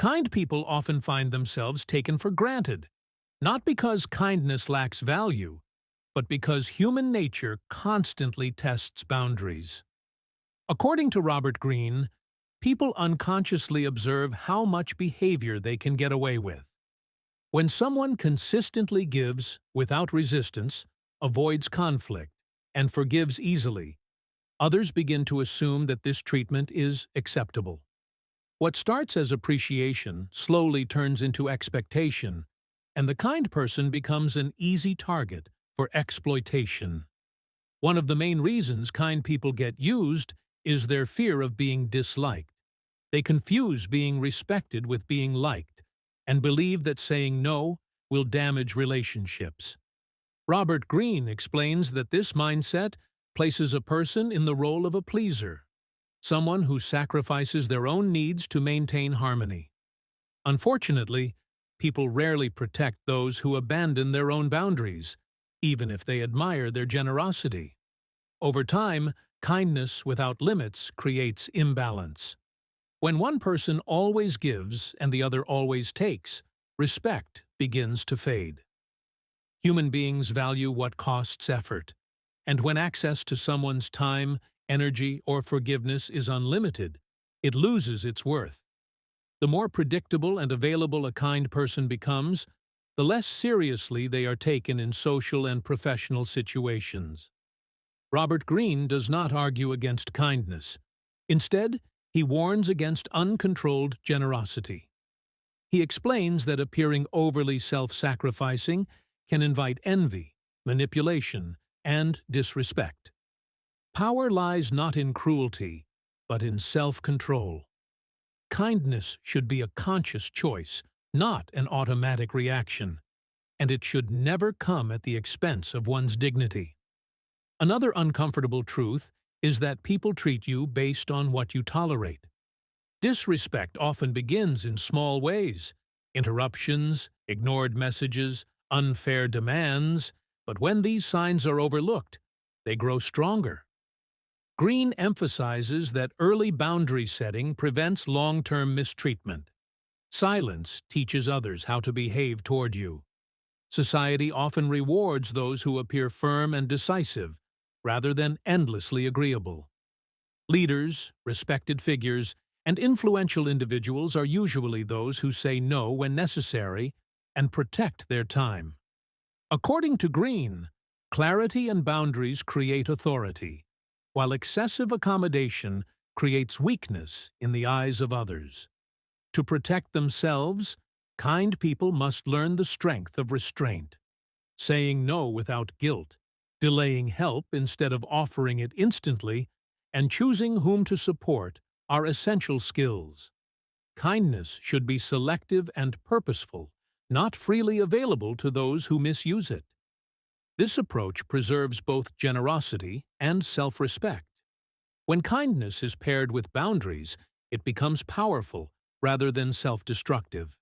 Kind people often find themselves taken for granted, not because kindness lacks value, but because human nature constantly tests boundaries. According to Robert Greene, people unconsciously observe how much behavior they can get away with. When someone consistently gives without resistance, avoids conflict, and forgives easily, others begin to assume that this treatment is acceptable. What starts as appreciation slowly turns into expectation, and the kind person becomes an easy target for exploitation. One of the main reasons kind people get used is their fear of being disliked. They confuse being respected with being liked, and believe that saying no will damage relationships. Robert Greene explains that this mindset places a person in the role of a pleaser, someone who sacrifices their own needs to maintain harmony. Unfortunately, people rarely protect those who abandon their own boundaries, even if they admire their generosity. Over time, kindness without limits creates imbalance. When one person always gives and the other always takes, respect begins to fade. Human beings value what costs effort, and when access to someone's time, energy, or forgiveness is unlimited, it loses its worth. The more predictable and available a kind person becomes, the less seriously they are taken in social and professional situations. Robert Greene does not argue against kindness. Instead, he warns against uncontrolled generosity. He explains that appearing overly self-sacrificing can invite envy, manipulation, and disrespect. Power lies not in cruelty, but in self-control. Kindness should be a conscious choice, not an automatic reaction, and it should never come at the expense of one's dignity. Another uncomfortable truth is that people treat you based on what you tolerate. Disrespect often begins in small ways: interruptions, ignored messages, unfair demands, but when these signs are overlooked, they grow stronger. Greene emphasizes that early boundary setting prevents long-term mistreatment. Silence teaches others how to behave toward you. Society often rewards those who appear firm and decisive, rather than endlessly agreeable. Leaders, respected figures, and influential individuals are usually those who say no when necessary and protect their time. According to Greene, clarity and boundaries create authority, while excessive accommodation creates weakness in the eyes of others. To protect themselves, kind people must learn the strength of restraint, saying no without guilt, delaying help instead of offering it instantly, and choosing whom to support are essential skills. Kindness should be selective and purposeful, not freely available to those who misuse it. This approach preserves both generosity and self-respect. When kindness is paired with boundaries, it becomes powerful rather than self-destructive.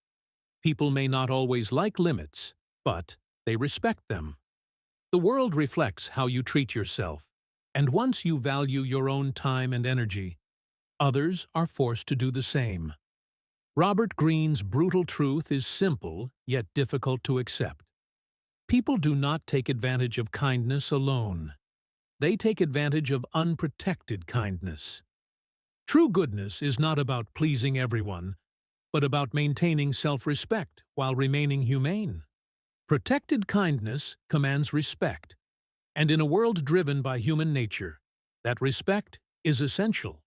People may not always like limits, but they respect them. The world reflects how you treat yourself, and once you value your own time and energy, others are forced to do the same. Robert Greene's brutal truth is simple, yet difficult to accept. People do not take advantage of kindness alone. They take advantage of unprotected kindness. True goodness is not about pleasing everyone, but about maintaining self-respect while remaining humane. Protected kindness commands respect, and in a world driven by human nature, that respect is essential.